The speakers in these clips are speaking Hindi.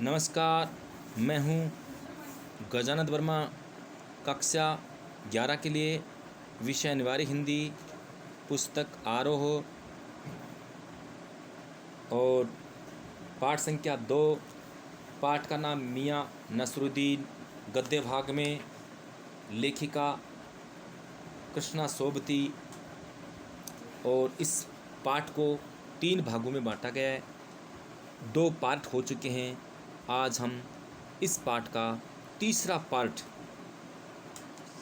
नमस्कार, मैं हूँ गजानंद वर्मा। कक्षा 11 के लिए विषय अनिवार्य हिंदी, पुस्तक आरोह और पाठ संख्या 2। पाठ का नाम मियाँ नसरुद्दीन। गद्य भाग में लेखिका कृष्णा सोबती। और इस पाठ को 3 भागों में बांटा गया है। 2 पार्ट हो चुके हैं। आज हम इस पाठ का तीसरा पार्ट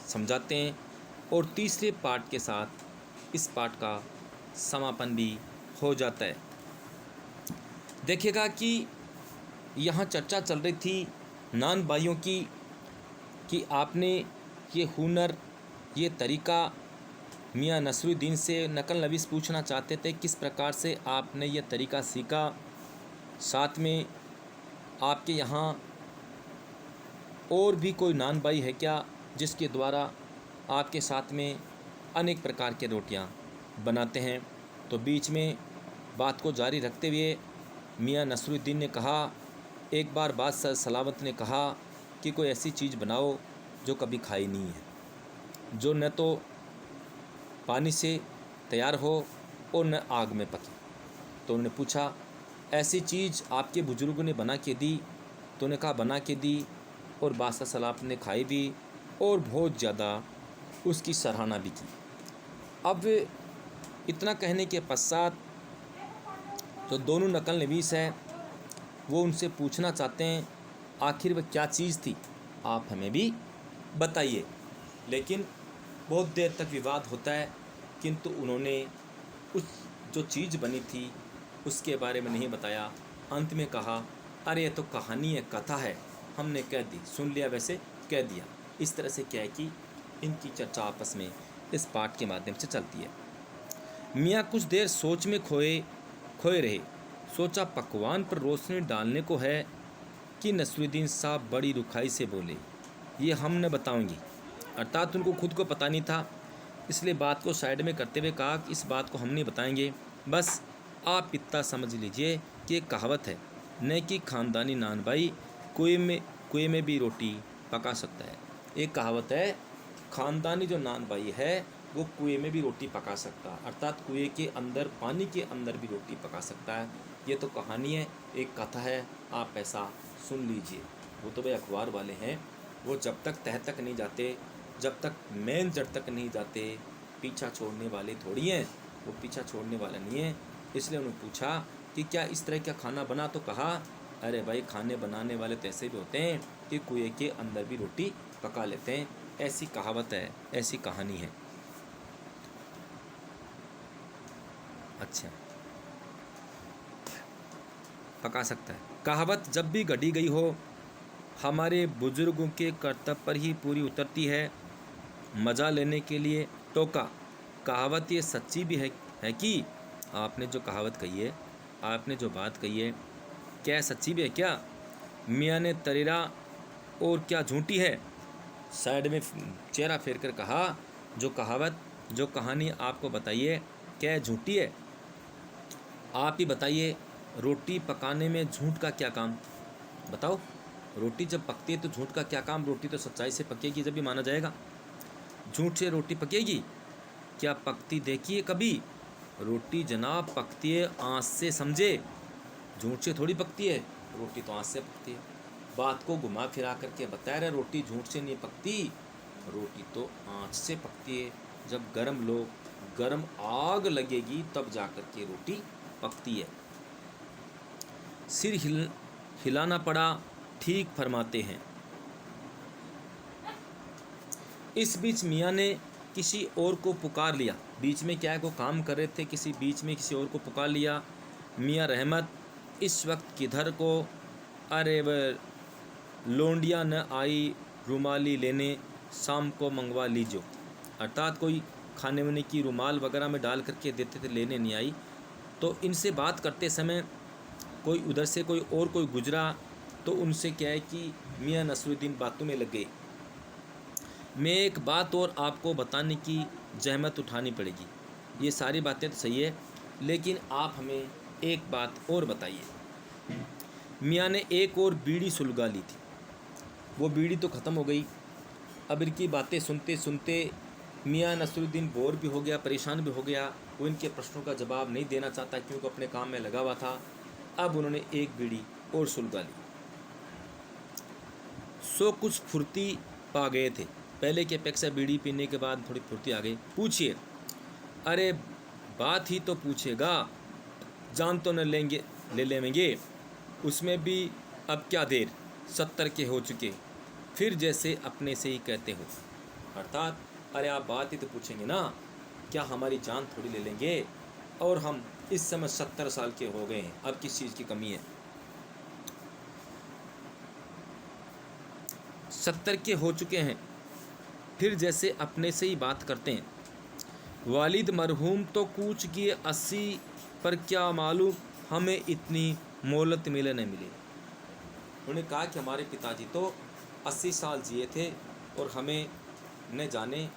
समझाते हैं और तीसरे पार्ट के साथ इस पाठ का समापन भी हो जाता है। देखिएगा कि यहाँ चर्चा चल रही थी नान भाइयों की कि आपने ये हुनर, ये तरीका मियाँ नसरुद्दीन से नकल नवीस पूछना चाहते थे, किस प्रकार से आपने ये तरीका सीखा। साथ में आपके यहाँ और भी कोई नान भाई है क्या जिसके द्वारा आपके साथ में अनेक प्रकार के रोटियां बनाते हैं। तो बीच में बात को जारी रखते हुए मियाँ नसरुद्दीन ने कहा, एक बार बादशाह सलावत ने कहा कि कोई ऐसी चीज़ बनाओ जो कभी खाई नहीं है, जो न तो पानी से तैयार हो और न आग में पके। तो उन्होंने पूछा, ऐसी चीज़ आपके बुजुर्गों ने बना के दी? तो उन्होंने कहा बना के दी, और बादशाह सलावत ने खाई भी और बहुत ज़्यादा उसकी सराहना भी की। अब इतना कहने के पश्चात जो दोनों नकल नवीस हैं वो उनसे पूछना चाहते हैं आखिर वह क्या चीज़ थी, आप हमें भी बताइए। लेकिन बहुत देर तक विवाद होता है, किंतु उन्होंने उस जो चीज़ बनी थी उसके बारे में नहीं बताया। अंत में कहा, अरे ये तो कहानी है, कथा है, हमने कह दी, सुन लिया, वैसे कह दिया। इस तरह से क्या है कि इनकी चर्चा आपस में इस पाठ के माध्यम से चलती है। मियाँ कुछ देर सोच में खोए रहे। सोचा पकवान पर रोशनी डालने को है कि नसरुद्दीन साहब बड़ी रुखाई से बोले, ये हम न बताऊंगी। अर्थात उनको खुद को पता नहीं था, इसलिए बात को साइड में करते हुए कहा कि इस बात को हम नहीं बताएंगे, बस आप इतना समझ लीजिए कि एक कहावत है, न कि ख़ानदानी नान भाई कुएं में भी रोटी पका सकता है। एक कहावत है, ख़ानदानी जो नान भाई है वो कुएं में भी रोटी पका सकता है, अर्थात कुएं के अंदर, पानी के अंदर भी रोटी पका सकता है। ये तो कहानी है, एक कथा है, आप ऐसा सुन लीजिए। वो तो भाई अखबार वाले हैं, वो जब तक तह तक नहीं जाते, जब तक मेन जड़ तक नहीं जाते, पीछा छोड़ने वाले थोड़ी हैं। वो पीछा छोड़ने वाला नहीं है। इसलिए उन्होंने पूछा कि क्या इस तरह का खाना बना? तो कहा, अरे भाई खाने बनाने वाले तो ऐसे भी होते हैं कि कुएं के अंदर भी रोटी पका लेते हैं। ऐसी कहावत है, ऐसी कहानी है। अच्छा, पका सकता है। कहावत जब भी गढ़ी गई हो, हमारे बुजुर्गों के कर्तव्य पर ही पूरी उतरती है। मज़ा लेने के लिए टोका। कहावत ये सच्ची भी है कि आपने जो कहावत कही है, आपने जो बात कही है, क्या सच्ची भी है क्या? मियाँ ने तरेरा, और क्या झूठी है? साइड में चेहरा फेर कर कहा, जो कहावत, जो कहानी आपको बताइए, क्या झूठी है? आप ही बताइए, रोटी पकाने में झूठ का क्या काम? बताओ, रोटी जब पकती है तो झूठ का क्या काम? रोटी तो सच्चाई से पकेगी जब भी माना जाएगा। झूठ से रोटी पकेगी? क्या पकती देखिए कभी? रोटी जनाब पकती है आँच से, समझे? झूठ से थोड़ी पकती है, रोटी तो आँच से पकती है। बात को घुमा फिरा करके बताया रहे, रोटी झूठ से नहीं पकती, रोटी तो आँच से पकती है। जब गरम आग लगेगी तब जाकर के रोटी पकती है। सिर हिलाना पड़ा, ठीक फरमाते हैं। इस बीच मियाँ ने किसी और को पुकार लिया। बीच में क्या है, को काम कर रहे थे, बीच में किसी और को पुकार लिया। मियाँ रहमत, इस वक्त किधर को? अरे वह लोंडिया न आई रुमाली लेने, शाम को मंगवा लीजिए। अर्थात कोई खाने वाने की रुमाल वगैरह में डाल करके देते थे, लेने नहीं आई। तो इनसे बात करते समय कोई उधर से कोई गुजरा, तो उनसे क्या है कि मियाँ नसरुद्दीन बातों में लग गए। मैं एक बात और आपको बताने की जहमत उठानी पड़ेगी। ये सारी बातें तो सही है, लेकिन आप हमें एक बात और बताइए। मियाँ ने एक और बीड़ी सुलगा ली थी। वो बीड़ी तो ख़त्म हो गई। अब इनकी बातें सुनते सुनते मियाँ नसरुद्दीन बोर भी हो गया, परेशान भी हो गया। वो इनके प्रश्नों का जवाब नहीं देना चाहता क्योंकि अपने काम में लगा हुआ था। अब उन्होंने एक बीड़ी और सुलगा ली। सो कुछ फुर्ती पा गए थे। पहले की अपेक्षा बीड़ी पीने के बाद थोड़ी फुर्ती आ गई। पूछिए। अरे बात ही तो पूछेगा, जान तो न लेंगे ले लेंगे, उसमें भी अब क्या देर, 70 के हो चुके, फिर जैसे अपने से ही कहते हो। अर्थात अरे आप बात ही तो पूछेंगे ना, क्या हमारी जान थोड़ी ले लेंगे, और हम इस समय 70 साल के हो गए हैं, अब किस चीज़ की कमी है। 70 के हो चुके हैं, फिर जैसे अपने से ही बात करते हैं। वालिद मरहूम तो कूच किए 80, पर क्या मालूम हमें इतनी मोहलत मिले न मिले। उन्होंने कहा कि हमारे पिताजी तो 80 साल जिए थे और हमें न जाने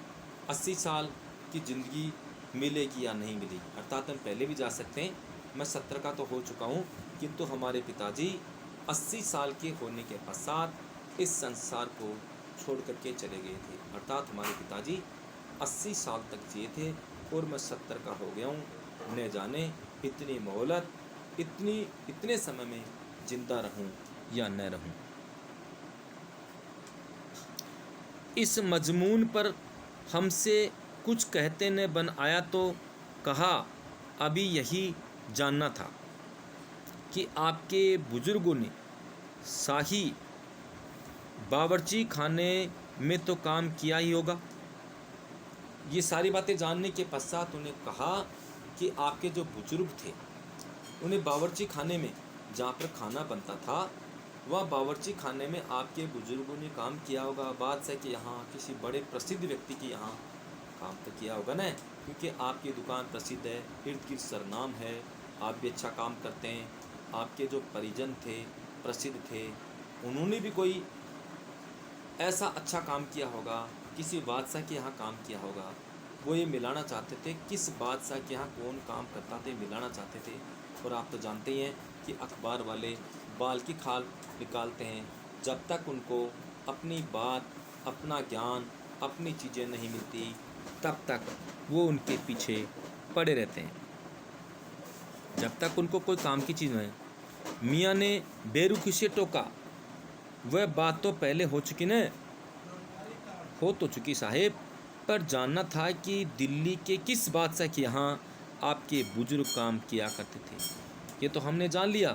80 साल की ज़िंदगी मिलेगी या नहीं मिलेगी। अर्थात हम पहले भी जा सकते हैं, मैं 70 का तो हो चुका हूँ, किंतु हमारे पिताजी 80 साल के होने के पश्चात इस संसार को छोड़ करके चले गए थे। अर्थात हमारे पिताजी 80 साल तक जिए थे और मैं 70 का हो गया हूँ, न जाने इतनी मोहलत, इतने समय में जिंदा रहूं या न रहूं। इस मजमून पर हमसे कुछ कहते न बन आया तो कहा अभी यही जानना था कि आपके बुजुर्गों ने शाही बावर्ची खाने में तो काम किया ही होगा। ये सारी बातें जानने के पश्चात उन्हें कहा कि आपके जो बुजुर्ग थे उन्हें बावर्ची खाने में, जहाँ पर खाना बनता था, वह बावर्ची खाने में आपके बुजुर्गों ने काम किया होगा। बादशाह के यहाँ, किसी बड़े प्रसिद्ध व्यक्ति के यहाँ काम तो किया होगा ना, क्योंकि आपकी दुकान प्रसिद्ध है, इर्द गिर्द सरनाम है, आप भी अच्छा काम करते हैं। आपके जो परिजन थे, प्रसिद्ध थे, उन्होंने भी कोई ऐसा अच्छा काम किया होगा, किसी बादशाह के यहाँ काम किया होगा। वो ये मिलाना चाहते थे, किस बादशाह के यहाँ कौन काम करता थे, मिलाना चाहते थे। और आप तो जानते ही हैं कि अखबार वाले बाल की खाल निकालते हैं, जब तक उनको अपनी बात, अपना ज्ञान, अपनी चीज़ें नहीं मिलती, तब तक वो उनके पीछे पड़े रहते हैं, जब तक उनको कोई काम की चीज़ नहीं। मियाँ ने बेरुखी से टोका, वह बात तो पहले हो चुकी न, हो तो चुकी साहेब, पर जानना था कि दिल्ली के किस बादशाह के यहाँ आपके बुजुर्ग काम किया करते थे। ये तो हमने जान लिया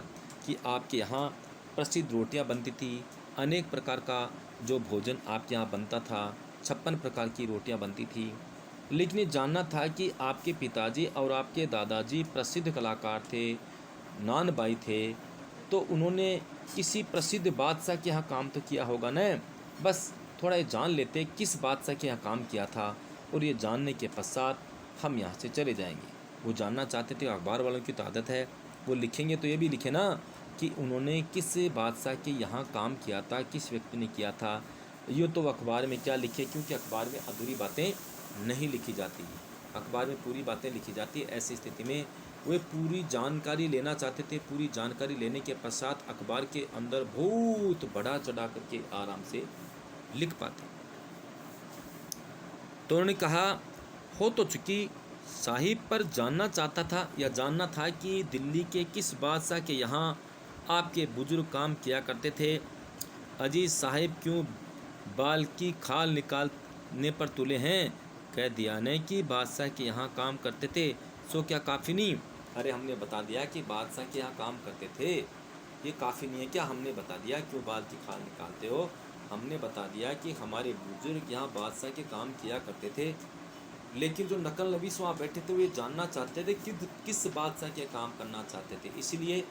कि आपके यहाँ प्रसिद्ध रोटियां बनती थी, अनेक प्रकार का जो भोजन आपके यहाँ बनता था, 56 प्रकार की रोटियां बनती थी। लेकिन ये जानना था कि आपके पिताजी और आपके दादाजी प्रसिद्ध कलाकार थे, नानबाई थे, तो उन्होंने किसी प्रसिद्ध बादशाह के यहाँ काम तो किया होगा न। बस थोड़ा ये जान लेते किस बादशाह के यहाँ काम किया था, और ये जानने के पश्चात हम यहाँ से चले जाएंगे। वो जानना चाहते थे। अखबार वालों की तो आदत है, वो लिखेंगे तो ये भी लिखे ना कि उन्होंने किस बादशाह के यहाँ काम किया था, किस व्यक्ति ने किया था। ये तो अखबार में क्या लिखे, क्योंकि अखबार में अधूरी बातें नहीं लिखी जाती, अखबार में पूरी बातें लिखी जाती है। ऐसी स्थिति में वे पूरी जानकारी लेना चाहते थे। पूरी जानकारी लेने के पश्चात अखबार के अंदर बहुत बढ़ा चढ़ा करके आराम से लिख पाते। तो उन्होंने कहा हो तो चुकी साहिब, पर जानना चाहता था या जानना था कि दिल्ली के किस बादशाह के यहाँ आपके बुजुर्ग काम किया करते थे। अजीज साहिब क्यों बाल की खाल निकालने पर तुले हैं, कह दिया ने कि बादशाह के यहाँ काम करते थे, सो क्या काफ़ी नहीं। अरे हमने बता दिया कि बादशाह के यहाँ काम करते थे, ये काफ़ी नहीं है क्या? हमने बता दिया क्यों बाल की खाल निकालते हो, हमने बता दिया कि हमारे बुजुर्ग यहाँ बादशाह के काम किया करते थे। लेकिन जो नकल नवीस वहाँ बैठे थे वो ये जानना चाहते थे कि किस बादशाह के काम करना चाहते थे, इसलिए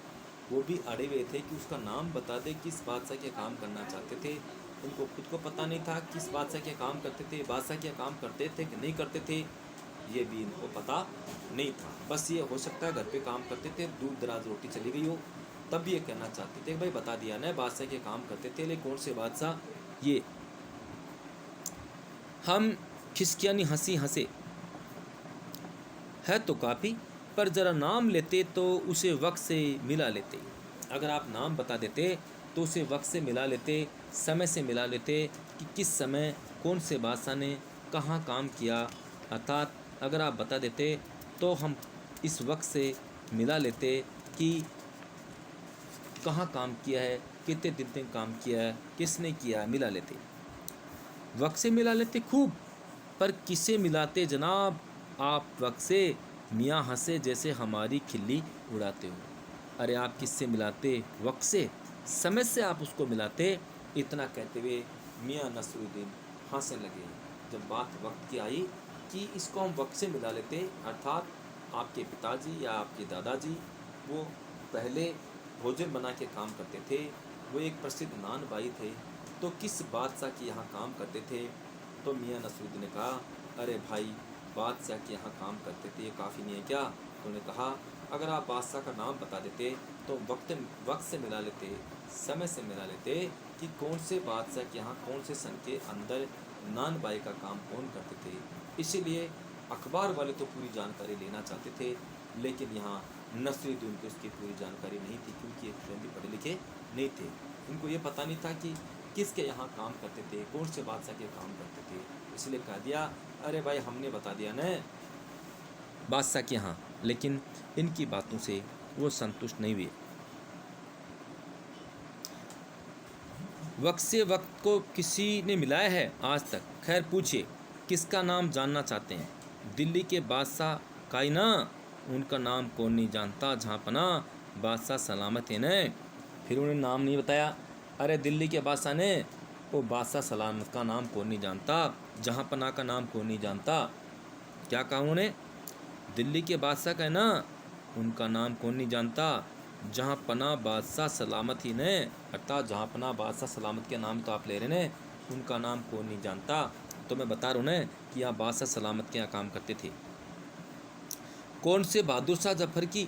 वो भी अड़े हुए थे कि उसका नाम बता दे, किस बादशाह के काम करना चाहते थे। उनको खुद को पता नहीं था किस बादशाह के काम करते थे, बादशाह के काम करते थे कि नहीं करते थे, ये भी इनको पता नहीं था। बस ये हो सकता है घर पे काम करते थे, दूर दराज रोटी चली गई हो, तब भी ये कहना चाहते थे भाई बता दिया ना बादशाह के काम करते थे, लेकिन कौन से बादशाह। ये हम खिसकियानी हंसी हंसे, है तो काफ़ी, पर ज़रा नाम लेते तो उसे वक्त से मिला लेते। अगर आप नाम बता देते तो उसे वक्त से मिला लेते, समय से मिला लेते कि किस समय कौन से बादशाह ने कहाँ काम किया। अर्थात अगर आप बता देते तो हम इस वक्त से मिला लेते कि कहाँ काम किया है, कितने दिन तक काम किया है, किसने किया है, मिला लेते। वक्त से मिला लेते खूब, पर किसे मिलाते जनाब आप वक्त से? मियाँ हंसे जैसे हमारी खिल्ली उड़ाते हो। अरे आप किससे मिलाते? वक्त से, समय से आप उसको मिलाते। इतना कहते हुए मियाँ नसरुद्दीन हंसने लगे। जब बात वक्त की आई कि इसको हम वक्त से मिला लेते, अर्थात आपके पिताजी या आपके दादाजी वो पहले भोजन बना के काम करते थे, वो एक प्रसिद्ध नान बाई थे, तो किस बादशाह के यहाँ काम करते थे? तो मियाँ नसरुद्दीन ने कहा, अरे भाई बादशाह के यहाँ काम करते थे, ये काफ़ी नहीं है क्या? तो उन्होंने कहा, अगर आप बादशाह का नाम बता देते तो वक्त से मिला लेते, समय से मिला लेते कि कौन से बादशाह के यहाँ कौन से सन के अंदर नान बाई का काम कौन करते थे। इसीलिए अखबार वाले तो पूरी जानकारी लेना चाहते थे, लेकिन यहाँ नसरुद्दीन को उसकी पूरी जानकारी नहीं थी, क्योंकि ये स्वयं भी पढ़े लिखे नहीं थे। इनको ये पता नहीं था कि किसके यहाँ काम करते थे, कौन से बादशाह के काम करते थे। इसलिए कह दिया, अरे भाई हमने बता दिया न बादशाह के यहाँ। लेकिन इनकी बातों से वो संतुष्ट नहीं हुए। वक्त से वक्त को किसी ने मिलाया है आज तक? खैर पूछिए, किसका नाम जानना चाहते हैं? दिल्ली के बादशाह का ही ना, उनका नाम कौन नहीं जानता, जहाँ पना बादशाह सलामत है न। फिर उन्हें नाम नहीं बताया। अरे दिल्ली के बादशाह ने, वो बादशाह सलामत का नाम कौन नहीं जानता, जहाँ पना का नाम कौन नहीं जानता। क्या कहा उन्होंने? दिल्ली के बादशाह का है ना, उनका नाम कौन नहीं जानता, जहाँ पना बादशाह सलामत ही ने। अर्थात जहाँ पना बादशाह सलामत के नाम तो आप ले रहे ने, उनका नाम कौन नहीं जानता। तो मैं बता रहा हूँ न कि यहाँ बादशाह सलामत के यहाँ काम करते थे। कौन से बहादुर शाह जफर की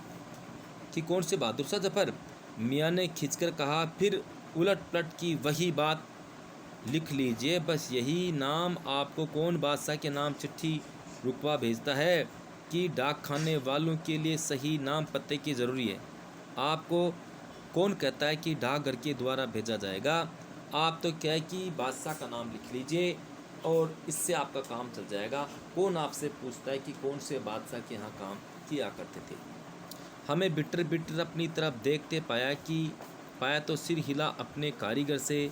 कि कौन से बहादुर शाह जफर? मियाँ ने खींचकर कहा। फिर उलट पलट की वही बात लिख लीजिए, बस यही नाम। आपको कौन बादशाह के नाम चिट्ठी रुकवा भेजता है कि डाक खाने वालों के लिए सही नाम पते की ज़रूरी है? आपको कौन कहता है कि डाकघर के द्वारा भेजा जाएगा? आप तो क्या है कि बादशाह का नाम लिख लीजिए और इससे आपका काम चल जाएगा। कौन आपसे पूछता है कि कौन से बादशाह के यहाँ काम किया करते थे? हमें बिटर बिटर अपनी तरफ देखते पाया तो सिर हिला अपने कारीगर से,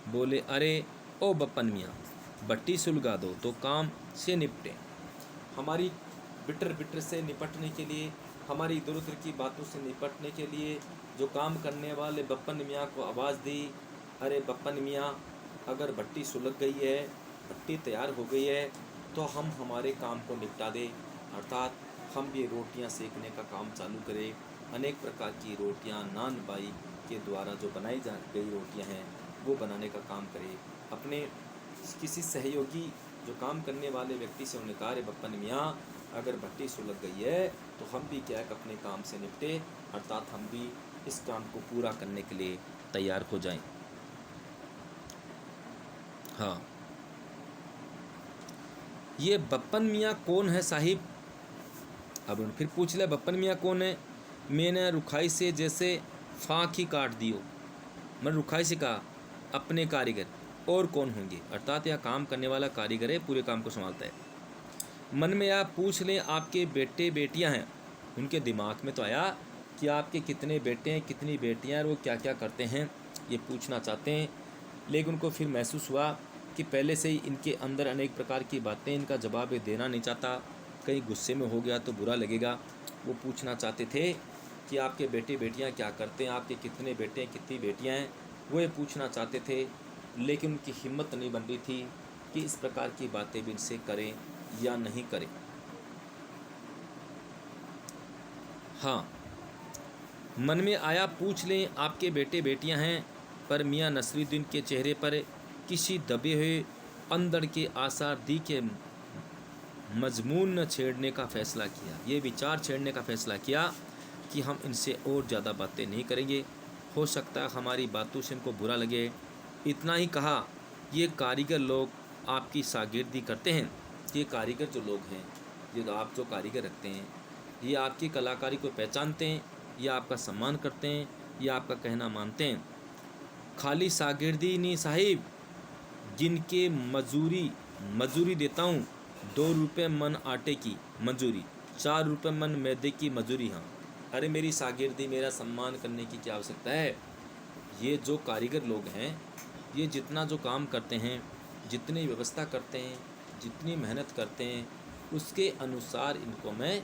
बोले, अरे ओ बप्पन मियाँ, भट्टी सुलगा दो तो काम से निपटे। हमारी बिटर बिटर से निपटने के लिए, हमारी इधर उधर की बातों से निपटने के लिए जो काम करने वाले बप्पन मियाँ को आवाज़ दी, अरे बप्पन मियाँ, अगर भट्टी सुलग गई है, भट्टी तैयार हो गई है, तो हम हमारे काम को निपटा दें। अर्थात हम भी रोटियां सेकने का काम चालू करें। अनेक प्रकार की रोटियां नान बाई के द्वारा जो बनाई जा गई रोटियां हैं वो बनाने का काम करें। अपने किसी सहयोगी जो काम करने वाले व्यक्ति से उन्होंने कहा, अरे बप्पन मियाँ, अगर भट्टी सुलग गई है तो हम भी क्या अपने काम से निपटे, अर्थात हम भी इस काम को पूरा करने के लिए तैयार हो जाएं। हाँ, ये बप्पन मियाँ कौन है साहिब? अब उन्होंने फिर पूछ लिया, बप्पन मियाँ कौन है? मैंने रुखाई से जैसे फाँक ही काट दियो। मैंने रुखाई से कहा, अपने कारीगर। और कौन होंगे? अर्थात यह काम करने वाला कारीगर है, पूरे काम को संभालता है। मन में आप पूछ लें, आपके बेटे बेटियां हैं। उनके दिमाग में तो आया कि आपके कितने बेटे हैं, कितनी बेटियां हैं, और वो क्या क्या करते हैं, ये पूछना चाहते हैं। लेकिन उनको फिर महसूस हुआ कि पहले से ही इनके अंदर अनेक प्रकार की बातें, इनका जवाब देना नहीं चाहता, कहीं गुस्से में हो गया तो बुरा लगेगा। वो पूछना चाहते थे कि आपके बेटे बेटियां क्या करते हैं, आपके कितने बेटे हैं, कितनी बेटियां हैं, वो ये पूछना चाहते थे। लेकिन उनकी हिम्मत नहीं बन रही थी कि इस प्रकार की बातें भी इनसे करें या नहीं करें। हाँ, मन में आया पूछ लें, आपके बेटे बेटियां हैं, पर मियाँ नसरुद्दीन के चेहरे पर किसी दबे हुए अंदर के आसार दिखे। मजमून न छेड़ने का फ़ैसला किया, ये विचार छेड़ने का फ़ैसला किया कि हम इनसे और ज़्यादा बातें नहीं करेंगे, हो सकता है हमारी बातों से इनको बुरा लगे। इतना ही कहा, ये कारीगर लोग आपकी शागिर्दी करते हैं। ये कारीगर जो लोग हैं, ये आप जो कारीगर रखते हैं, ये आपकी कलाकारी को पहचानते हैं, ये आपका सम्मान करते हैं, ये आपका कहना मानते हैं। खाली शागिर्दी नहीं साहिब, जिनके मजूरी देता हूँ, 2 रुपये मन आटे की मजूरी, 4 रुपये मन मैदे की मजूरी। हाँ, अरे मेरी शागिर्दी, मेरा सम्मान करने की क्या आवश्यकता है। ये जो कारीगर लोग हैं, ये जितना जो काम करते हैं, जितनी व्यवस्था करते हैं, जितनी मेहनत करते हैं, उसके अनुसार इनको मैं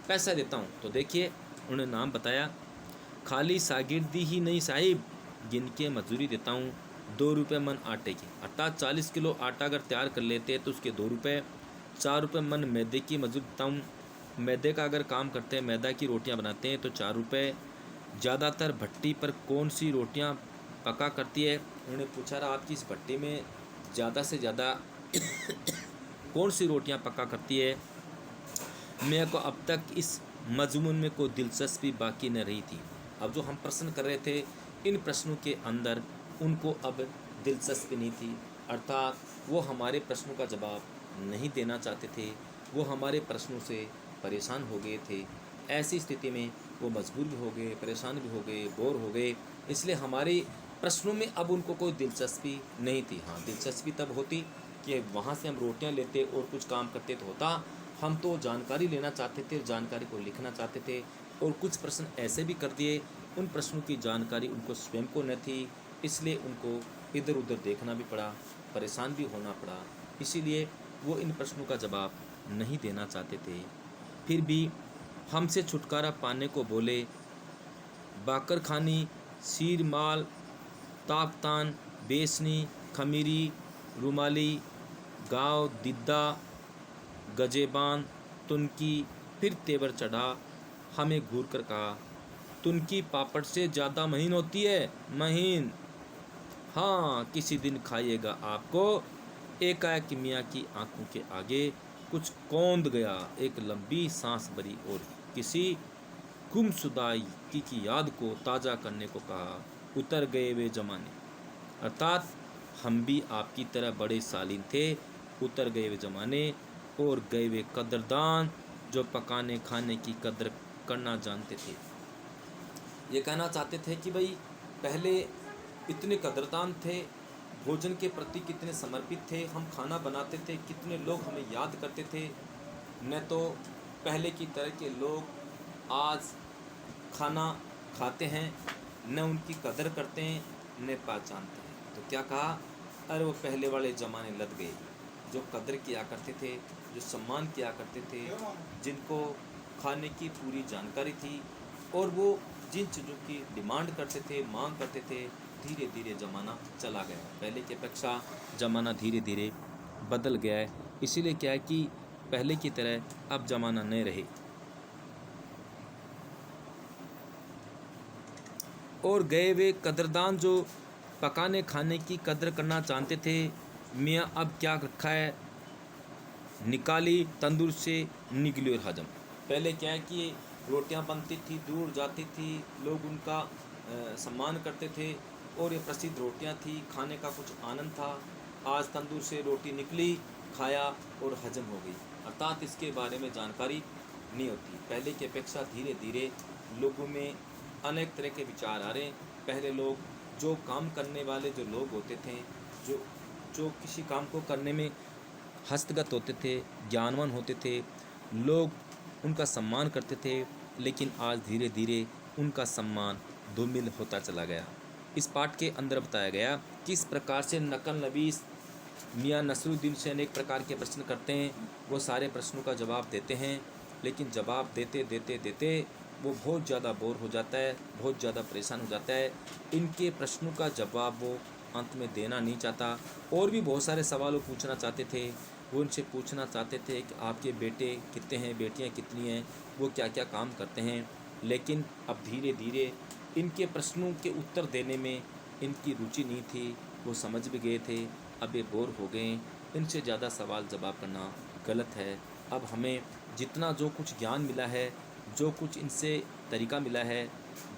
पैसा देता हूँ। तो देखिए उन्होंने नाम बताया, खाली शागिर्दी ही नहीं साहिब, जिनके मजूरी देता हूँ 2 रुपये मन आटे की, अर्थात 40 किलो आटा अगर तैयार कर लेते हैं तो उसके 2 रुपये। 4 रुपये मन मैदे की मजूरी देता हूँ, मैदे का अगर काम करते हैं, मैदा की रोटियां बनाते हैं तो 4 रुपये। ज़्यादातर भट्टी पर कौन सी रोटियां पका करती है। उन्होंने पूछा रहा आपकी इस भट्टी में ज़्यादा से ज़्यादा कौन सी रोटियां पका करती है। मेरे को अब तक इस मजमून में कोई दिलचस्पी बाकी न रही थी। अब जो हम प्रश्न कर रहे थे, इन प्रश्नों के अंदर उनको अब दिलचस्पी नहीं थी, अर्थात वो हमारे प्रश्नों का जवाब नहीं देना चाहते थे, वो हमारे प्रश्नों से परेशान हो गए थे। ऐसी स्थिति में वो मजबूर भी हो गए, परेशान भी हो गए, बोर हो गए, इसलिए हमारे प्रश्नों में अब उनको कोई दिलचस्पी नहीं थी। हाँ, दिलचस्पी तब होती कि वहाँ से हम रोटियाँ लेते और कुछ काम करते तो होता। हम तो जानकारी लेना चाहते थे, जानकारी को लिखना चाहते थे, और कुछ प्रश्न ऐसे भी कर दिए, उन प्रश्नों की जानकारी उनको स्वयं को न थी, इसलिए उनको इधर उधर देखना भी पड़ा, परेशान भी होना पड़ा, इसीलिए वो इन प्रश्नों का जवाब नहीं देना चाहते थे। फिर भी हमसे छुटकारा पाने को बोले, बाकर खानी, सीर माल, ताकतान, बेसनी, खमीरी, रुमाली, गाँव, दिद्दा, गजेबान, तुनकी। फिर तेवर चढ़ा, हमें घूर कर कहा, तुनकी पापड़ से ज़्यादा महीन होती है, महीन। हाँ, किसी दिन खाइएगा आपको। एकाएक मियाँ की आंखों के आगे कुछ कौंध गया, एक लंबी सांस भरी और किसी गुमशुदाई की याद को ताज़ा करने को कहा, उतर गए वे जमाने। अर्थात हम भी आपकी तरह बड़े सालीन थे, उतर गए वे ज़माने और गए वे कदरदान जो पकाने खाने की कदर करना जानते थे। ये कहना चाहते थे कि भाई पहले इतने कदरदान थे, भोजन के प्रति कितने समर्पित थे, हम खाना बनाते थे, कितने लोग हमें याद करते थे। न तो पहले की तरह के लोग आज खाना खाते हैं, न उनकी कदर करते हैं, न पहचानते हैं। तो क्या कहा, अरे वो पहले वाले ज़माने लद गए, जो कदर किया करते थे, जो सम्मान किया करते थे, जिनको खाने की पूरी जानकारी थी, और वो जिन चीज़ों की डिमांड करते थे, मांग करते थे, धीरे धीरे ज़माना चला गया। पहले की अपेक्षा ज़माना धीरे धीरे बदल गया है, इसीलिए क्या है कि पहले की तरह अब ज़माना नहीं रहे। और गए वे कदरदान जो पकाने खाने की कदर करना जानते थे, मियाँ अब क्या रखा है, निकाली तंदूर से निकली और हजम। पहले क्या है कि रोटियां बनती थी, दूर जाती थी, लोग उनका सम्मान करते थे, और ये प्रसिद्ध रोटियां थी, खाने का कुछ आनंद था। आज तंदूर से रोटी निकली, खाया और हजम हो गई, अर्थात इसके बारे में जानकारी नहीं होती। पहले की अपेक्षा धीरे धीरे लोगों में अनेक तरह के विचार आ रहे हैं। पहले लोग जो काम करने वाले जो लोग होते थे, जो किसी काम को करने में हस्तगत होते थे, ज्ञानवान होते थे, लोग उनका सम्मान करते थे, लेकिन आज धीरे धीरे उनका सम्मान धूमिल होता चला गया। इस पाठ के अंदर बताया गया किस प्रकार से नकल नवीस मियाँ नसरुद्दीन से अनेक प्रकार के प्रश्न करते हैं। वो सारे प्रश्नों का जवाब देते हैं, लेकिन जवाब देते देते देते वो बहुत ज़्यादा बोर हो जाता है, बहुत ज़्यादा परेशान हो जाता है। इनके प्रश्नों का जवाब वो अंत में देना नहीं चाहता। और भी बहुत सारे सवाल वो पूछना चाहते थे। वो उनसे पूछना चाहते थे कि आपके बेटे कितने हैं, बेटियां कितनी हैं, वो क्या क्या काम करते हैं। लेकिन अब धीरे धीरे इनके प्रश्नों के उत्तर देने में इनकी रुचि नहीं थी, वो समझ भी गए थे, अब ये बोर हो गए। इनसे ज़्यादा सवाल जवाब करना गलत है। अब हमें जितना जो कुछ ज्ञान मिला है, जो कुछ इनसे तरीका मिला है,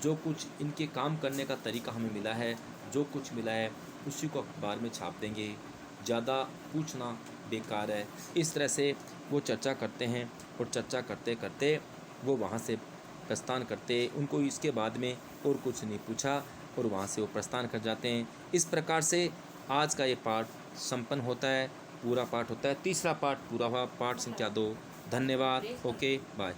जो कुछ इनके काम करने का तरीका हमें मिला है, जो कुछ मिला है उसी को अखबार में छाप देंगे, ज़्यादा पूछना बेकार है। इस तरह से वो चर्चा करते हैं, और चर्चा करते करते वो वहाँ से प्रस्थान करते, उनको इसके बाद में और कुछ नहीं पूछा और वहाँ से वो प्रस्थान कर जाते हैं। इस प्रकार से आज का ये पाठ संपन्न होता है, पूरा पाठ होता है। तीसरा पाठ पूरा हुआ, पाठ संख्या 2। धन्यवाद। Okay, bye.